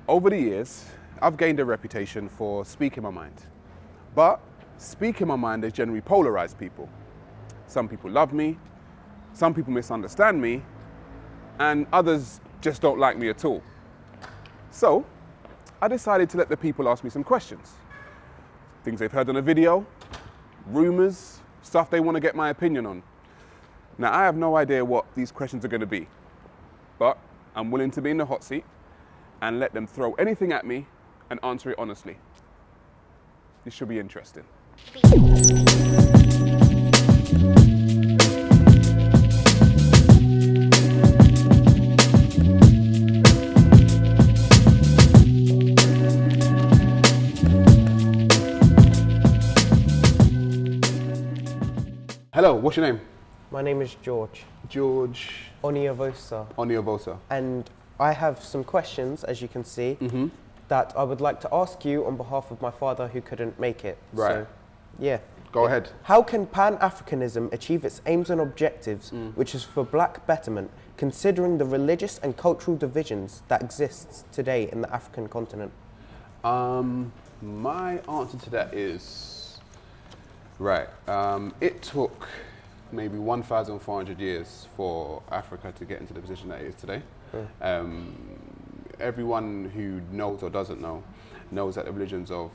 Over the years, I've gained a reputation for speaking my mind. But speaking my mind has generally polarized people. Some people love me, some people misunderstand me, and others just don't like me at all. So, I decided to let the people ask me some questions. Things they've heard on a video, rumors, stuff they want to get my opinion on. Now, I have no idea what these questions are going to be, but I'm willing to be in the hot seat and let them throw anything at me and answer it honestly. This should be interesting. Hello, what's your name? My name is George. George Oniovosa. And I have some questions, as you can see, that I would like to ask you on behalf of my father who couldn't make it. Right. So, yeah. Go ahead. How can Pan-Africanism achieve its aims and objectives, which is for black betterment, considering the religious and cultural divisions that exists today in the African continent? My answer to that is, right, it took maybe 1,400 years for Africa to get into the position that it is today. Everyone who knows or doesn't know knows that the religions of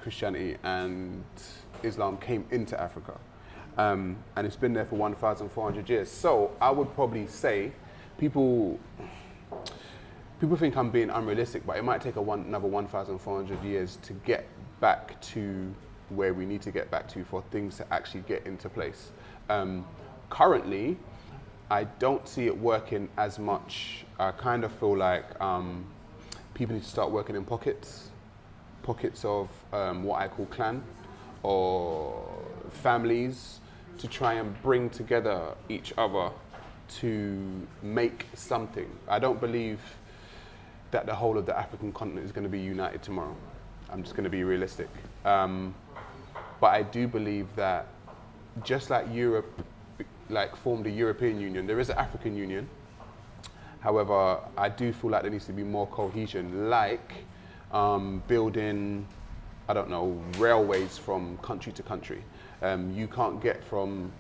Christianity and Islam came into Africa. And it's been there for 1,400 years. So I would probably say people think I'm being unrealistic, but it might take another 1,400 years to get back to where we need to get back to for things to actually get into place. Currently, I don't see it working as much. I kind of feel like people need to start working in pockets of what I call clan or families, to try and bring together each other to make something. I don't believe that the whole of the African continent is going to be united tomorrow. I'm just going to be realistic. But I do believe that just like Europe formed the European Union, there is an African Union. However, I do feel like there needs to be more cohesion, like building, I don't know, railways from country to country. You can't get from,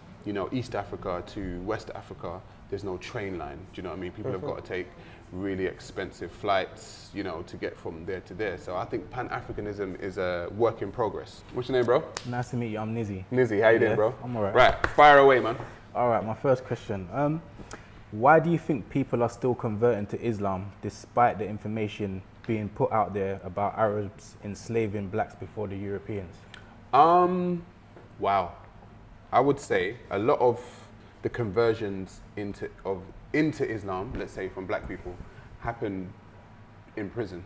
East Africa to West Africa. There's no train line. Do you know what I mean? People have got to take really expensive flights, to get from there to there. So I think Pan-Africanism is a work in progress. What's your name, bro? Nice to meet you. I'm Nizzy. Nizzy, how you doing, bro? I'm alright. Right, fire away, man. All right, my first question. Why do you think people are still converting to Islam despite the information being put out there about Arabs enslaving blacks before the Europeans? Wow. I would say a lot of the conversions into Islam, let's say from black people, happen in prison.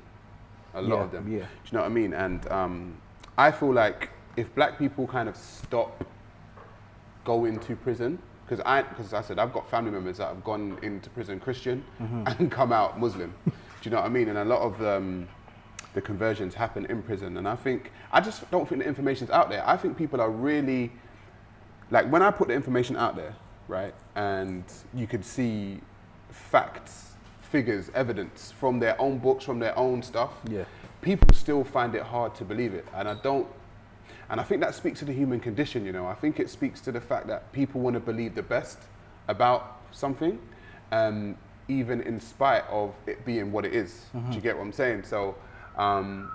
A lot of them. Yeah. Do you know what I mean? And I feel like if black people kind of stop going to prison, because I said I've got family members that have gone into prison Christian and come out Muslim. Do you know what I mean? And a lot of the conversions happen in prison. And I just don't think the information's out there. I think people are really, like when I put the information out there, right, and you could see facts, figures, evidence from their own books, from their own stuff, people still find it hard to believe it. And I think that speaks to the human condition, I think it speaks to the fact that people want to believe the best about something, even in spite of it being what it is. Do you get what I'm saying? So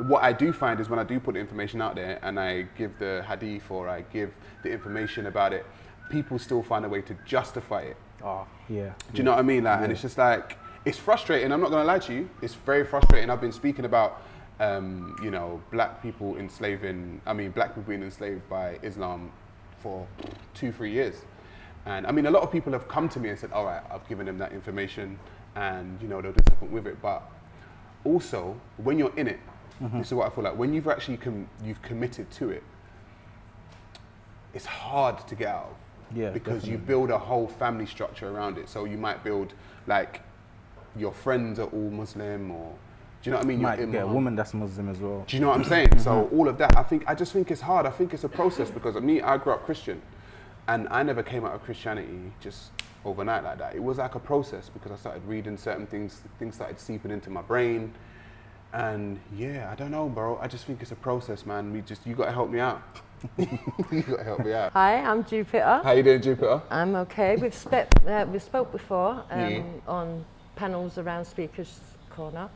what I do find is when I do put the information out there and I give the hadith or I give the information about it, people still find a way to justify it. Oh, yeah. Do you know what I mean? And it's just like, it's frustrating. I'm not going to lie to you. It's very frustrating. I've been speaking about black people being enslaved by Islam for 2-3 years. And I mean, a lot of people have come to me and said, all right, I've given them that information and, they'll do something with it. But also, when you're in it, this is what I feel like, when you've actually you've committed to it, it's hard to get out of. Yeah, because definitely. you build a whole family structure around it. So you might build, like, your friends are all Muslim, or do you know what I mean? You might get a woman that's Muslim as well. Do you know what I'm saying? So all of that, I just think it's hard. I think it's a process because of me, I grew up Christian and I never came out of Christianity just overnight like that. It was like a process because I started reading certain things started seeping into my brain And yeah, I don't know, bro. I just think it's a process, man. You got to help me out. You got to help me out. Hi, I'm Jupiter. How you doing, Jupiter? I'm okay. We've spoke before on panels around Speaker's Corner.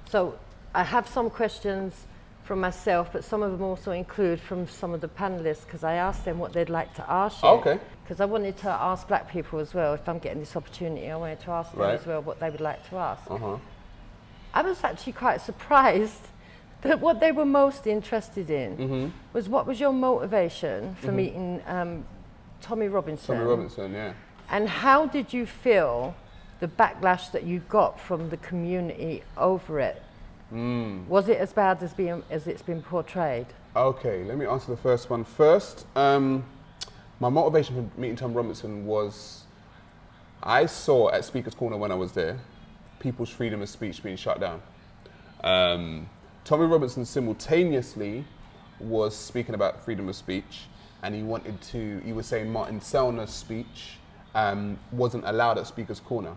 So I have some questions from myself, but some of them also include from some of the panelists, because I asked them what they'd like to ask you. Okay. Because I wanted to ask black people as well, if I'm getting this opportunity, I wanted to ask them as well what they would like to ask. I was actually quite surprised that what they were most interested in was what was your motivation for meeting Tommy Robinson? Tommy Robinson, yeah. And how did you feel the backlash that you got from the community over it? Was it as bad as it's been portrayed? Okay, let me answer the first one first. My motivation for meeting Tom Robinson was, I saw at Speaker's Corner when I was there, people's freedom of speech being shut down. Tommy Robinson simultaneously was speaking about freedom of speech, and he was saying Martin Selner's speech wasn't allowed at Speaker's Corner.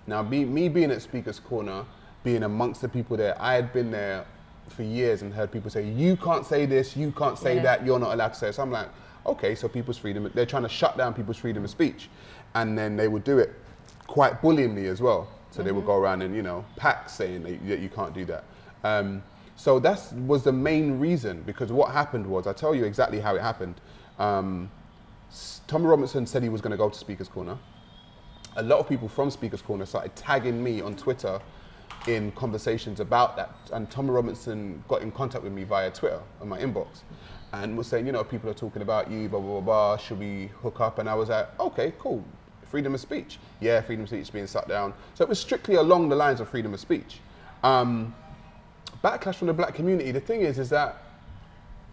Now, me being at Speaker's Corner, being amongst the people there, I had been there for years and heard people say, you can't say this, you can't say that, you're not allowed to say it. So I'm like, okay, so they're trying to shut down people's freedom of speech. And then they would do it quite bullyingly as well. So they would go around in, packs saying that you can't do that. So that was the main reason, because what happened was, I'll tell you exactly how it happened. Tommy Robinson said he was going to go to Speaker's Corner. A lot of people from Speaker's Corner started tagging me on Twitter in conversations about that, and Tommy Robinson got in contact with me via Twitter on my inbox and was saying, people are talking about you, blah, blah, blah, blah, should we hook up? And I was like, okay, cool, freedom of speech. Yeah, freedom of speech is being shut down. So it was strictly along the lines of freedom of speech. Backlash from the black community, the thing is that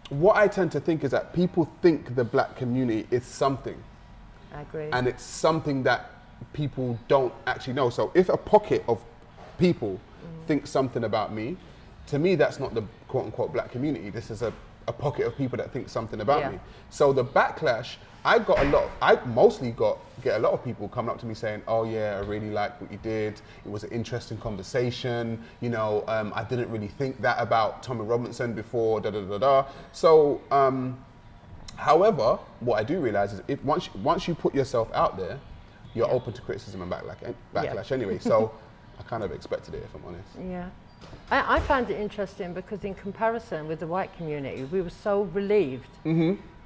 what I tend to think is that people think the black community is something. I agree. And it's something that people don't actually know. So if a pocket of people think something about me, to me that's not the quote unquote black community. This is a pocket of people that think something about me. So the backlash, I mostly get a lot of people coming up to me saying, oh yeah, I really liked what you did. It was an interesting conversation. I didn't really think that about Tommy Robinson before, da da da da. So, however, what I do realize is if once you put yourself out there, you're open to criticism and backlash anyway. So I kind of expected it, if I'm honest. Yeah. I found it interesting because in comparison with the white community, we were so relieved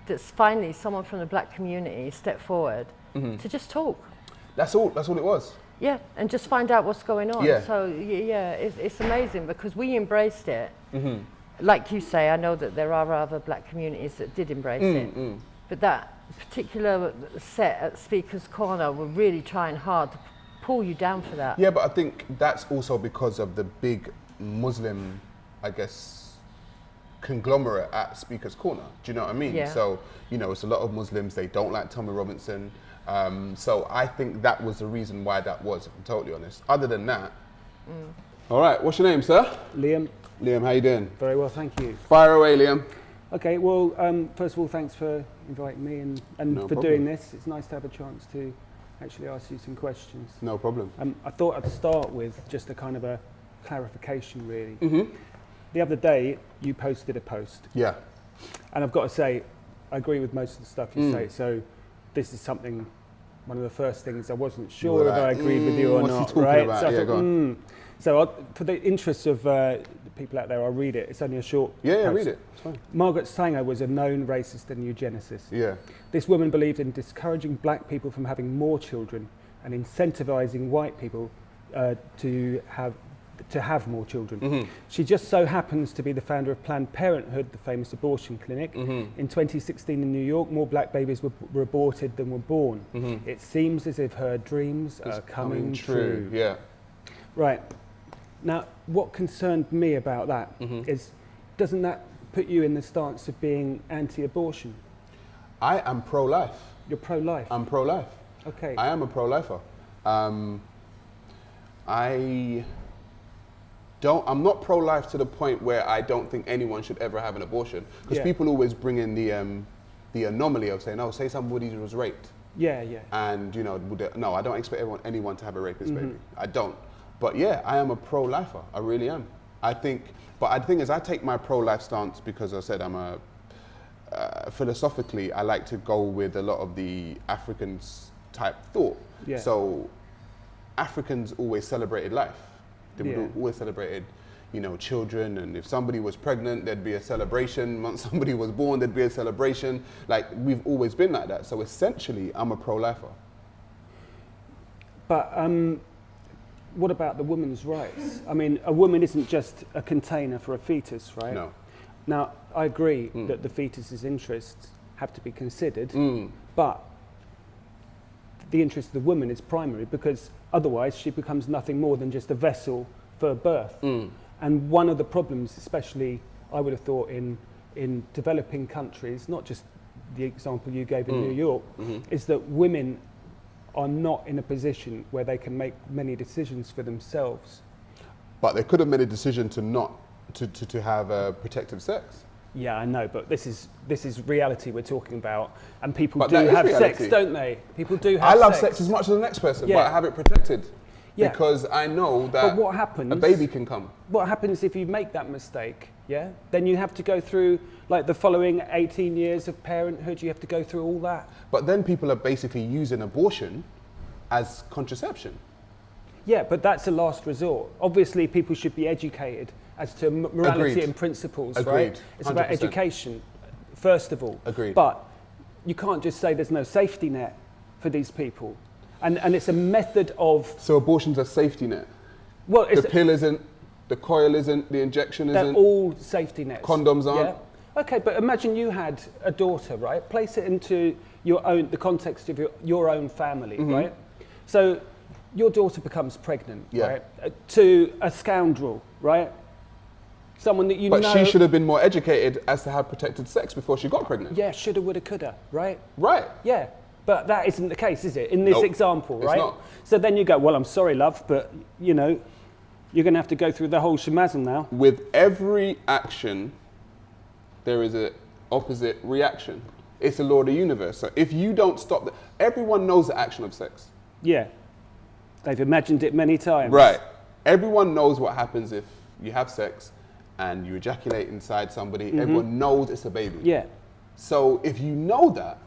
that finally someone from the black community stepped forward to just talk. That's all it was. Yeah, and just find out what's going on. Yeah. So yeah, it's amazing because we embraced it. Like you say, I know that there are other black communities that did embrace it, but that particular set at Speaker's Corner were really trying hard to pull you down for that. Yeah, but I think that's also because of the big Muslim, I guess, conglomerate at Speaker's Corner. Do you know what I mean? Yeah. So, it's a lot of Muslims, they don't like Tommy Robinson. So I think that was the reason why that was, if I'm totally honest. Other than that. All right, what's your name, sir? Liam. Liam, how you doing? Very well, thank you. Fire away, Liam. Okay, well, first of all, thanks for inviting me and No for problem. doing this. It's nice to have a chance to actually ask you some questions. No problem. I thought I'd start with just a kind of a clarification, really. The other day, you posted a post. Yeah. And I've got to say, I agree with most of the stuff you say. So this is something, one of the first things I wasn't sure if I agreed with you or what's he not, talking right? about? So I Yeah, thought, go on. So for the interests of the people out there, I'll read it. It's only a short Yeah, post. read it. It's fine. Margaret Sanger was a known racist and eugenicist. Yeah. This woman believed in discouraging black people from having more children and incentivizing white people to have more children. She just so happens to be the founder of Planned Parenthood, the famous abortion clinic. In 2016 in New York, more black babies were aborted than were born. It seems as if her dreams are coming true. Yeah. Right. Now, what concerned me about that is, doesn't that put you in the stance of being anti-abortion? I am pro-life. You're pro-life? I'm pro-life. Okay. I am a pro-lifer. I'm not pro-life to the point where I don't think anyone should ever have an abortion. Because people always bring in the anomaly of saying, oh, say somebody was raped. Yeah, yeah. And, no, I don't expect anyone to have a rapist baby. I don't. But yeah, I am a pro-lifer. I really am. I think is I take my pro-life stance because I said I'm a, philosophically, I like to go with a lot of the Africans type thought. Yeah. So Africans always celebrated life. They would always celebrated, children, and if somebody was pregnant, there'd be a celebration. Once somebody was born, there'd be a celebration. Like, we've always been like that. So essentially, I'm a pro-lifer. But what about the woman's rights? I mean, a woman isn't just a container for a fetus, right? No. Now, I agree that the fetus's interests have to be considered, but the interest of the woman is primary, because otherwise she becomes nothing more than just a vessel for birth. And one of the problems, especially I would have thought in developing countries, not just the example you gave in New York, is that women are not in a position where they can make many decisions for themselves. But they could have made a decision to not to have protective sex. Yeah, I know, but this is reality we're talking about, and people But do that is have reality. sex, don't they? People do have I love sex sex as much as the next person, Yeah. but I have it protected. Yeah. Because I know that But what happens? a baby can come. What happens if you make that mistake? Yeah, then you have to go through like the following 18 years of parenthood. You have to go through all that. But then people are basically using abortion as contraception. Yeah, but that's a last resort. Obviously, people should be educated as to morality Agreed. and principles, Agreed. right? It's about 100%. education, first of all. Agreed. But you can't just say there's no safety net for these people. And it's a method of... So abortion's a safety net. Well, The pill isn't, the coil isn't, the injection they're isn't, all safety nets. condoms aren't. Yeah. Okay, but imagine you had a daughter, right? Place it into the context of your own family, right? So your daughter becomes pregnant, Yeah. right? To a scoundrel, right? Someone that you But know... she should have been more educated as to have protected sex before she got pregnant. Yeah, shoulda, woulda, coulda, right? Right. Yeah, but that isn't the case, is it? In this Nope, example, it's right? not. So then you go, well, I'm sorry, love, but, you're going to have to go through the whole shemazam now. With every action, there is an opposite reaction. It's a law of the universe. So if you don't stop everyone knows the action of sex. Yeah, they've imagined it many times. Right. Everyone knows what happens if you have sex and you ejaculate inside somebody. Everyone knows it's a baby. Yeah. So if you know that,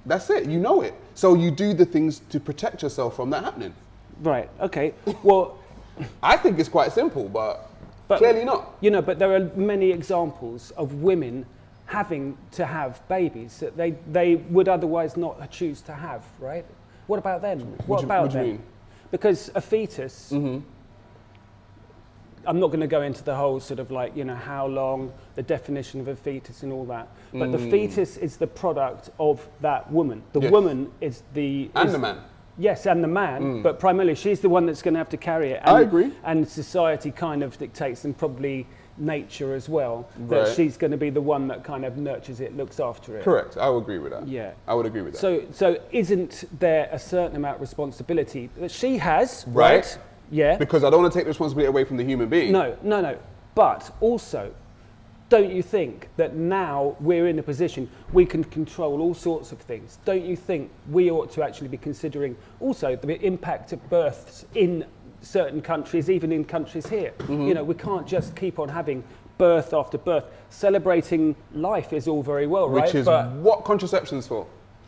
that's it. You know it. So you do the things to protect yourself from that happening. Right, okay. Well, I think it's quite simple, but clearly not. But there are many examples of women having to have babies that they would otherwise not choose to have, right? What about them? What about them? do you mean? Because a fetus, I'm not going to go into the whole sort of like, how long, the definition of a fetus and all that, but the fetus is the product of that woman. The Yes. woman is the... And is- the man. Yes, and the man, but primarily she's the one that's going to have to carry it. I agree. And society kind of dictates, and probably nature as well, that Right. she's going to be the one that kind of nurtures it, looks after it. Correct. I would agree with that. Yeah. I would agree with that. So isn't there a certain amount of responsibility that she has, Right. right? Yeah. Because I don't want to take the responsibility away from the human being. No. But also, don't you think that now we're in a position we can control all sorts of things? Don't you think we ought to actually be considering also the impact of births in certain countries, even in countries here? We can't just keep on having birth after birth. Celebrating life is all very well, right? Which is what contraception's for.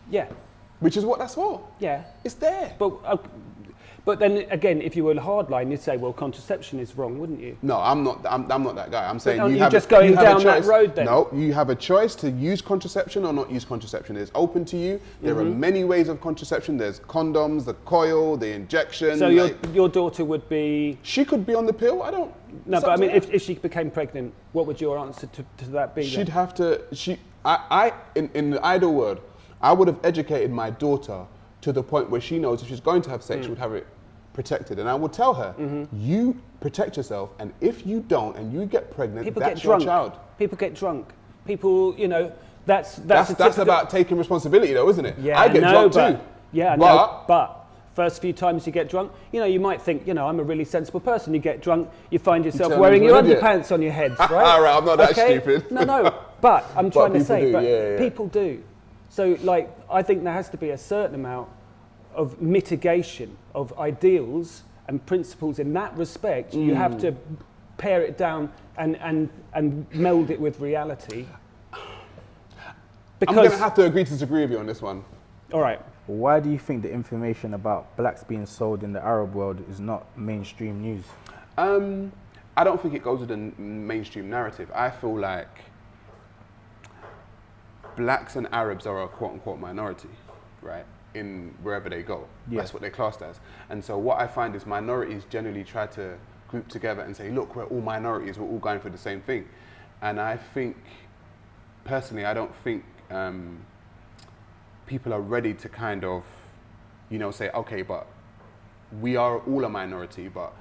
Yeah, Which is what that's for. yeah. It's there. But then again, if you were hardline, you'd say, well, contraception is wrong, wouldn't you? No, I'm not that guy. I'm saying aren't you you have just a, going you have down a that choice. road then? No, you have a choice to use contraception or not use contraception. It's open to you. There are many ways of contraception. There's condoms, the coil, the injection. So your daughter would be... She could be on the pill. I don't. No, it's but I up to mean, her. if she became pregnant, what would your answer to that be? She'd then? have to. In the ideal world, I would have educated my daughter to the point where she knows if she's going to have sex, she would have it protected. And I would tell her, you protect yourself, and if you don't, and you get pregnant, People that's get your drunk. child. People get drunk. People, that's That's about taking responsibility, though, isn't it? Yeah, I get know, drunk too. Yeah, but first few times you get drunk, you might think, I'm a really sensible person. You get drunk, you find yourself turn wearing into your an idiot. underpants on your heads, right? All right, I'm not that Okay? stupid. No, but I'm trying to people say, do, yeah. people do. So, I think there has to be a certain amount of mitigation of ideals and principles in that respect, you have to pare it down and meld it with reality. I'm going to have to agree to disagree with you on this one. All right. Why do you think the information about blacks being sold in the Arab world is not mainstream news? I don't think it goes with the mainstream narrative. I feel like blacks and Arabs are a quote-unquote minority, right, in wherever they go. Yeah. That's what they're classed as. And so what I find is minorities generally try to group together and say, look, we're all minorities, we're all going for the same thing. And I think, personally, I don't think people are ready to kind of, you know, say, okay, but we are all a minority, but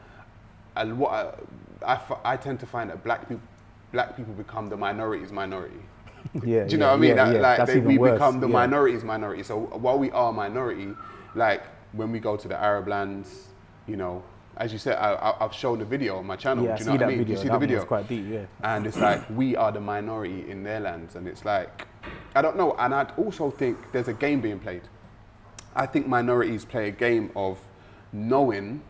what I tend to find that black people become the minority's minority. Yeah, do you know what I mean? We worse. become the minority's minority. So while we are a minority, like when we go to the Arab lands, you know, as you said, I've shown the video on my channel. Yeah, do you know what I mean? video. You see that the video? was quite deep, yeah. And it's like, we are the minority in their lands. And it's like, I don't know. And I also think there's a game being played. I think minorities play a game of knowing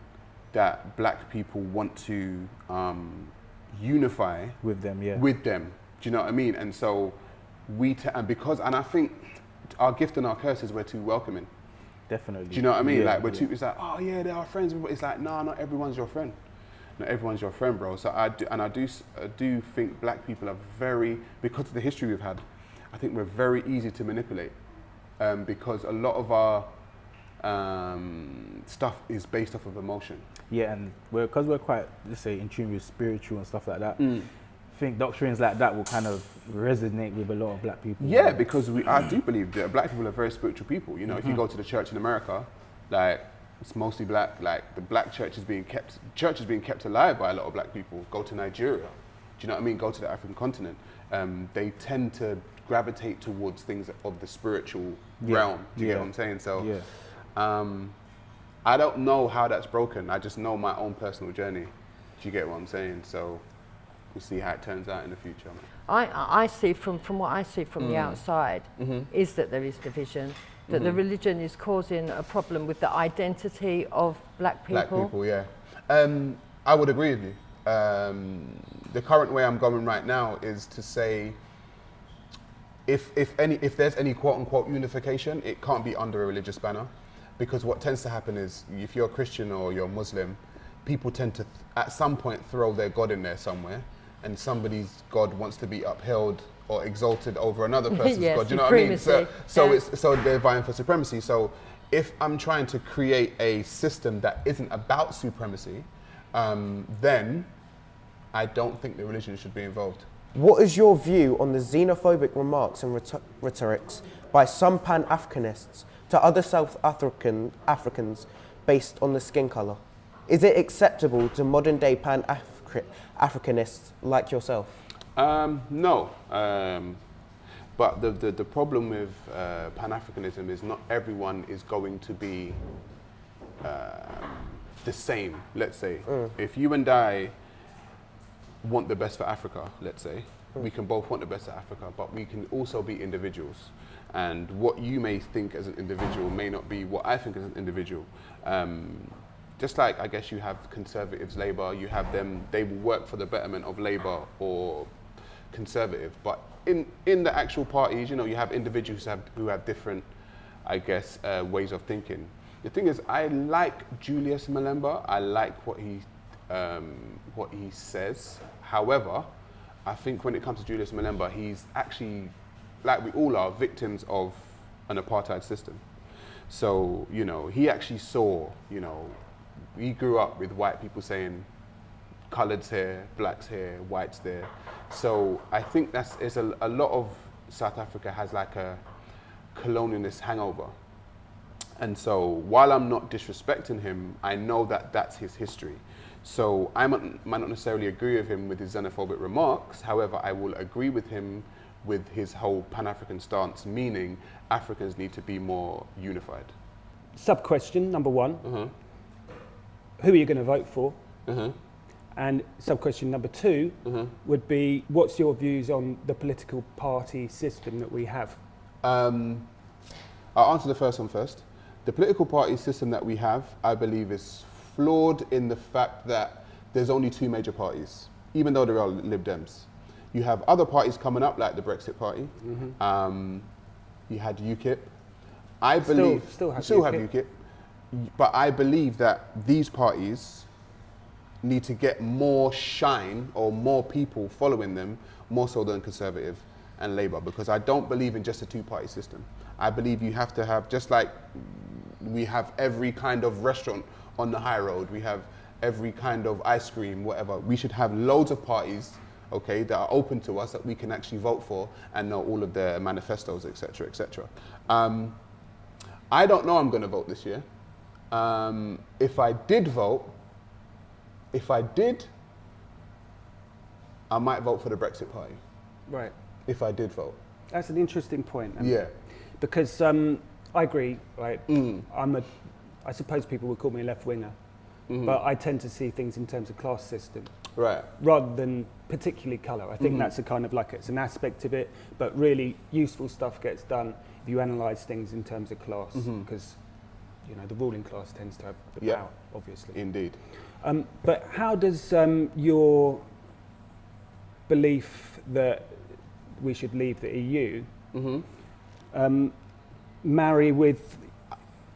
that black people want to unify With them, yeah. with them. Do you know what I mean? And so and I think our gift and our curse is we're too welcoming. Definitely. Do you know what I mean? Yeah, Like it's like, oh yeah, they are friends. It's like, no, not everyone's your friend. Not everyone's your friend, bro. So I do think black people are very, because of the history we've had, I think we're very easy to manipulate, because a lot of our stuff is based off of emotion. Yeah, and because we're quite, let's say, in tune with spiritual and stuff like that, I think doctrines like that will kind of resonate with a lot of black people. Yeah, because I do believe that black people are very spiritual people. You know, if you go to the church in America, like, it's mostly black. Like, the black church is being kept alive by a lot of black people. Go to Nigeria, do you know what I mean? Go to the African continent. They tend to gravitate towards things of the spiritual realm. Do you get what I'm saying? So, I don't know how that's broken. I just know my own personal journey. Do you get what I'm saying? So we'll see how it turns out in the future. I see from what I see from the outside is that there is division, that the religion is causing a problem with the identity of black people. Black people, yeah. I would agree with you. The current way I'm going right now is to say, if there's any quote unquote unification, it can't be under a religious banner, because what tends to happen is, if you're Christian or you're Muslim, people tend to at some point throw their God in there somewhere, and somebody's God wants to be upheld or exalted over another person's Yes, God. Do you know what I mean? supremacy. So they're vying for supremacy. So if I'm trying to create a system that isn't about supremacy, then I don't think the religion should be involved. What is your view on the xenophobic remarks and rhetorics by some Pan-Africanists to other South Africans based on the skin colour? Is it acceptable to modern-day Pan-Africanists like yourself? No. But the problem with Pan-Africanism is not everyone is going to be the same, let's say. If you and I want the best for Africa, let's say, we can both want the best for Africa, but we can also be individuals. And what you may think as an individual may not be what I think as an individual. Just like, I guess, you have Conservatives, Labour, you have them, they will work for the betterment of Labour or Conservative. But in the actual parties, you know, you have individuals who have different, I guess, ways of thinking. The thing is, I like Julius Malema. I like what he says. However, I think when it comes to Julius Malema, he's actually, like we all are, victims of an apartheid system. So, you know, he actually saw, you know, he grew up with white people saying, coloureds here, blacks here, whites there. So I think it's a lot of South Africa has like a colonialist hangover. And so while I'm not disrespecting him, I know that that's his history. So I might not necessarily agree with him with his xenophobic remarks. However, I will agree with him with his whole Pan-African stance, meaning Africans need to be more unified. Sub-question number one, who are you going to vote for? And sub-question number two would be, what's your views on the political party system that we have? I'll answer the first one first. The political party system that we have, I believe, is flawed in the fact that there's only two major parties, even though there are Lib Dems. You have other parties coming up, like the Brexit Party. You had UKIP. I believe still have UKIP, but I believe that these parties need to get more shine or more people following them, more so than Conservative and Labour, because I don't believe in just a two-party system. I believe you have to have, just like we have every kind of restaurant on the high road, we have every kind of ice cream, whatever, we should have loads of parties, okay, that are open to us that we can actually vote for and know all of their manifestos, etc., etc. I don't know I'm going to vote this year. If I did vote, I might vote for the Brexit Party. Right. If I did vote. That's an interesting point. Yeah. Because I agree, right? I suppose people would call me a left-winger, but I tend to see things in terms of class system. Right. Rather than particularly colour. I think that's a kind of like, it's an aspect of it, but really useful stuff gets done if you analyse things in terms of class, because you know the ruling class tends to have the power, obviously. Indeed. But how does your belief that we should leave the EU marry with...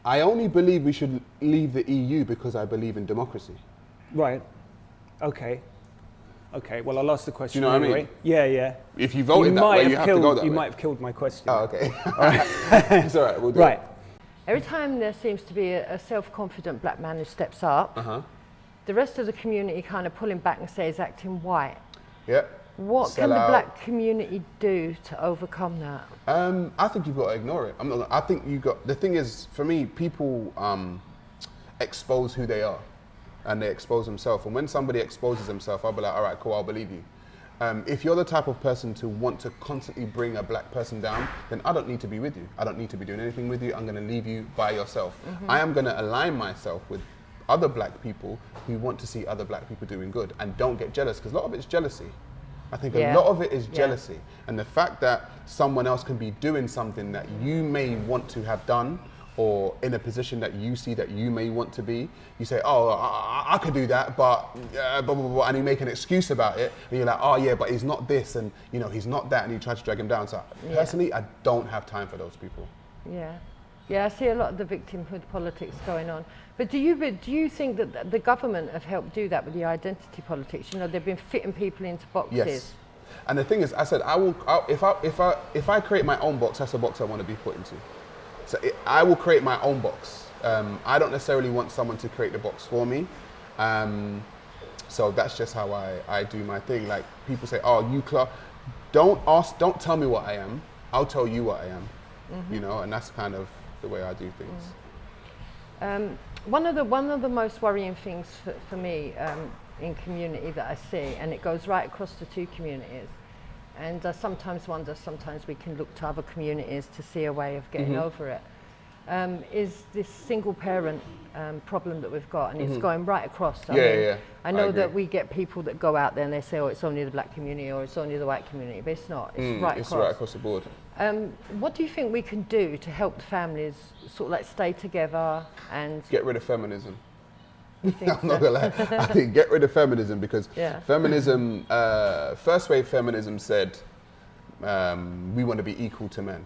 I only believe we should leave the EU because I believe in democracy. Right. Okay. Okay, well, I'll ask the question. Do you know anyway. what I mean? Yeah, yeah. If you voted that way, you have to go that way. You might have killed my question. Oh, okay. It's all right, we'll do Right. it. Every time there seems to be a self-confident black man who steps up, the rest of the community kind of pull him back and say he's acting white. Yeah. What Sell can the out. black community do to overcome that? I think you've got to ignore it. I think you got. The thing is, for me, people expose who they are, and they expose themselves. And when somebody exposes themselves, I'll be like, all right, cool, I'll believe you. If you're the type of person to want to constantly bring a black person down, then I don't need to be with you. I don't need to be doing anything with you. I'm going to leave you by yourself. I am going to align myself with other black people who want to see other black people doing good, and don't get jealous, because a lot of it's jealousy. I think a lot of it is jealousy. And the fact that someone else can be doing something that you may want to have done, or in a position that you see that you may want to be, you say, oh, I could do that, but blah, blah, blah, and you make an excuse about it, and you're like, oh yeah, but he's not this, and you know, he's not that, and you try to drag him down. So personally, I don't have time for those people. Yeah. Yeah, I see a lot of the victimhood politics going on. But do you think that the government have helped do that with the identity politics? You know, they've been fitting people into boxes. Yes. And the thing is, I said, if I create my own box, that's a box I want to be put into. So I will create my own box. I don't necessarily want someone to create the box for me. So that's just how I do my thing. Like people say, oh, don't tell me what I am. I'll tell you what I am. You know, and that's kind of the way I do things. One of the most worrying things for me in community that I see, and it goes right across the two communities, and I sometimes wonder, sometimes we can look to other communities to see a way of getting over it, is this single parent problem that we've got, and it's going right across. I know that we get people that go out there and they say, oh, it's only the black community or it's only the white community, but it's not, it's right across. It's right across the board. What do you think we can do to help the families sort of like stay together and... Get rid of feminism. I'm not gonna lie. I think get rid of feminism, because feminism, first wave feminism said, we want to be equal to men.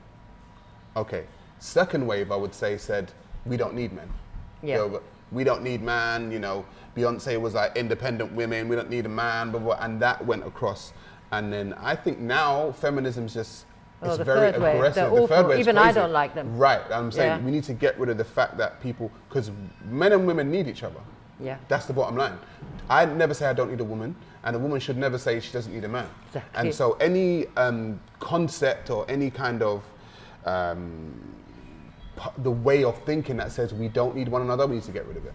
Okay. Second wave, I would say, said, we don't need men. Yeah. You know, we don't need man, you know, Beyonce was like independent women, we don't need a man, blah, blah, and that went across. And then I think now feminism's just, it's very aggressive. The third wave, even crazy. I don't like them. Right, I'm saying we need to get rid of the fact that people, because men and women need each other. Yeah. That's the bottom line. I never say I don't need a woman, and a woman should never say she doesn't need a man. Exactly. And so any concept or any kind of the way of thinking that says we don't need one another, we need to get rid of it.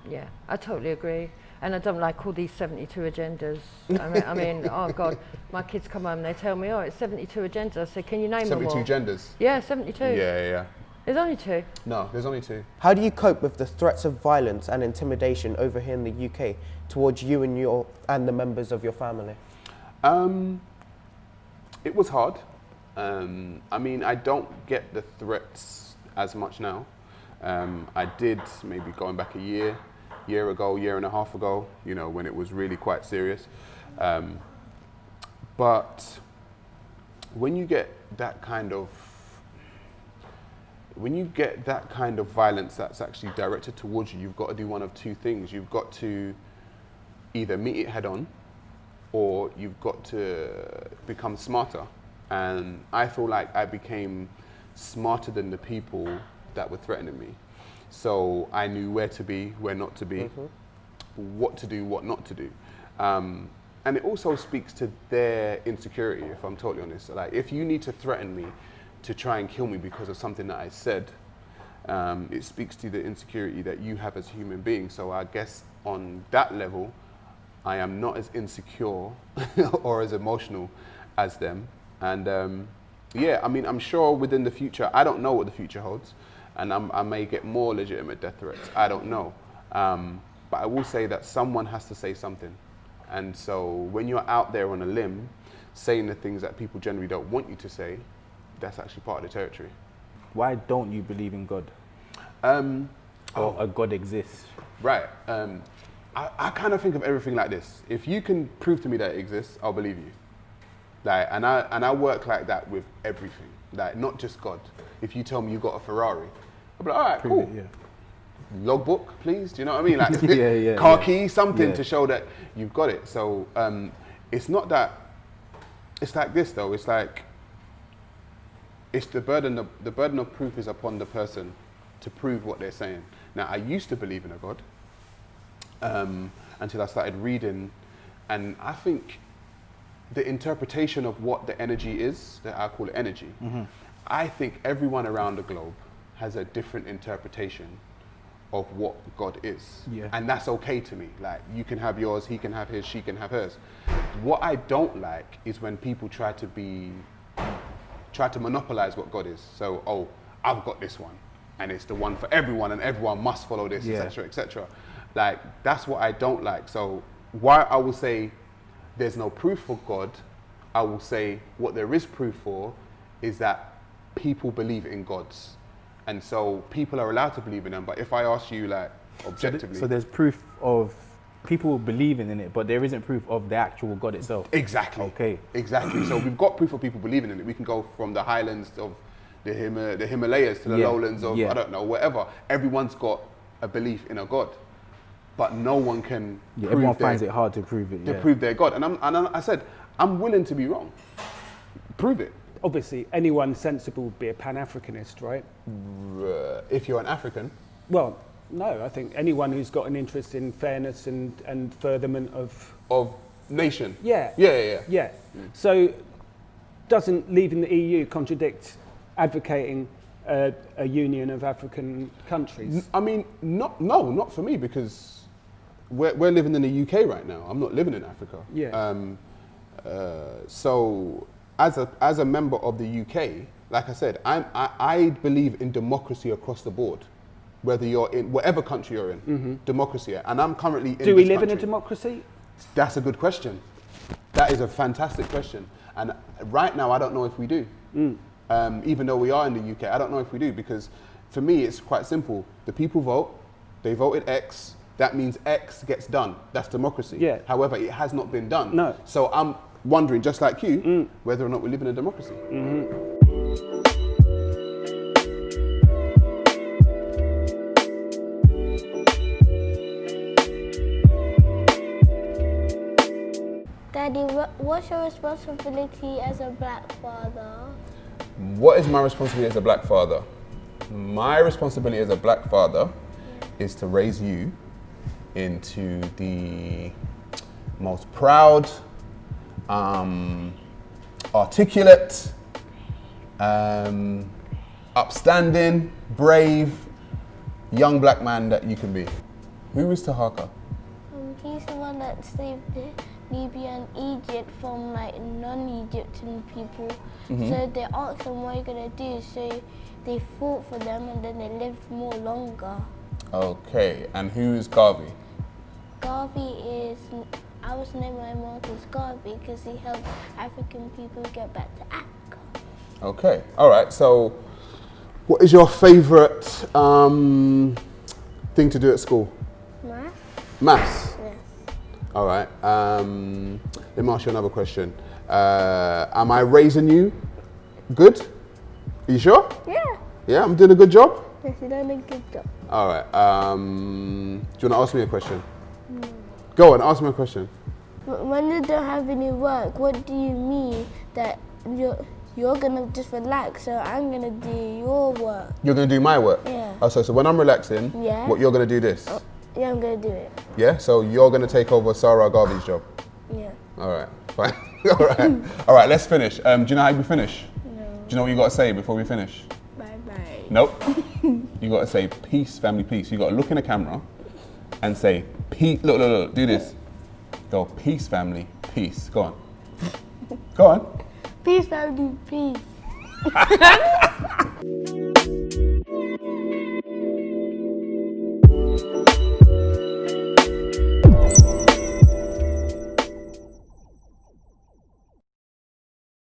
Yeah, I totally agree. And I don't like all these 72 agendas. I mean, oh God, my kids come home and they tell me, oh, it's 72 agendas. I say, can you name them all? 72 genders? Yeah, 72. Yeah. There's only 2. No, there's only 2. How do you cope with the threats of violence and intimidation over here in the UK towards you and the members of your family? It was hard. I mean, I don't get the threats as much now. I did maybe going back a year ago, year and a half ago, you know, when it was really quite serious. But when you get that kind of violence that's actually directed towards you, you've got to do one of two things. You've got to either meet it head on, or you've got to become smarter. And I feel like I became smarter than the people that were threatening me. So I knew where to be, where not to be, what to do, what not to do. And it also speaks to their insecurity, if I'm totally honest. Like, if you need to threaten me to try and kill me because of something that I said, it speaks to the insecurity that you have as a human being. So I guess on that level, I am not as insecure or as emotional as them. And yeah, I mean, I'm sure within the future, I don't know what the future holds, and I may get more legitimate death threats. I don't know. But I will say that someone has to say something. And so when you're out there on a limb saying the things that people generally don't want you to say, that's actually part of the territory. Why don't you believe in God? Or a God exists? Right. I kind of think of everything like this. If you can prove to me that it exists, I'll believe you. Like, and I work like that with everything. Like, not just God. If you tell me you got a Ferrari, I'll be like, all right, Prove cool. it, yeah. Logbook, please. Do you know what I mean? Like, car key, something to show that you've got it. So it's not that. It's like this though. It's like it's the burden of proof is upon the person to prove what they're saying. Now, I used to believe in a God until I started reading, and I think the interpretation of what the energy is, that I call it energy, I think everyone around the globe has a different interpretation of what God is. Yeah. And that's okay to me. Like, you can have yours, he can have his, she can have hers. What I don't like is when people try to monopolize what God is. So, oh, I've got this one, and it's the one for everyone, and everyone must follow this, etc., etc. Like, that's what I don't like. So, why I will say there's no proof for God, I will say what there is proof for is that people believe in gods. And so people are allowed to believe in them. But if I ask you, like, objectively... So there's proof of people believing in it, but there isn't proof of the actual God itself. Exactly. Okay. Exactly. So we've got proof of people believing in it. We can go from the highlands of the Himalayas to the lowlands of, I don't know, whatever. Everyone's got a belief in a God. But no one can prove everyone finds it hard to prove it. To prove their God. And I said, I'm willing to be wrong. Prove it. Obviously, anyone sensible would be a Pan-Africanist, right? If you're an African? Well, no, I think anyone who's got an interest in fairness and furtherment of nation. Yeah. So doesn't leaving the EU contradict advocating a union of African countries? I mean, not for me, because we're living in the UK right now. I'm not living in Africa. Yeah. So as a member of the UK, like I said, I believe in democracy across the board, whether you're in whatever country you're in, democracy. And I'm currently in Do we this live country. in a democracy? That's a good question. That is a fantastic question. And right now, I don't know if we do. Even though we are in the UK, I don't know if we do, because for me, it's quite simple. The people vote, they voted X, that means X gets done. That's democracy. Yeah. However, it has not been done. No. So I'm wondering, just like you, whether or not we live in a democracy. Daddy, what's your responsibility as a black father? What is my responsibility as a black father? My responsibility as a black father is to raise you into the most proud, articulate, upstanding, brave, young black man that you can be. Who is Tahaka? He's the one that saved Libya and Egypt from like non-Egyptian people. So they asked them what are you gonna do, so they fought for them and then they lived more longer. Okay, and who is Garvey? Garvey is, I was named my mom as Garvey because he helped African people get back to Africa. Okay, all right, so What is your favourite thing to do at school? Math? Maths? Yeah. All right. Let me ask you another question. Am I raising you good? Are you sure? Yeah. Yeah, I'm doing a good job? Yes, you done a good job. All right. Do you want to ask me a question? No. Go on, ask me a question. When you don't have any work, what do you mean that you're gonna just relax, so I'm gonna do your work? You're going to do my work? Yeah. Oh, so when I'm relaxing, Yeah. what you're going to do this? Yeah, I'm gonna do it. Yeah? So you're going to take over Sarah Garvey's job? Yeah. All right, fine. All right. All right, let's finish. Do you know how we finish? No. Do you know what you got to say before we finish? Bye-bye. Nope. You got to say peace, family, peace. You got to look in the camera and say peace. Look, do this. Go peace, family, peace. Go on. Go on. Peace, family, peace.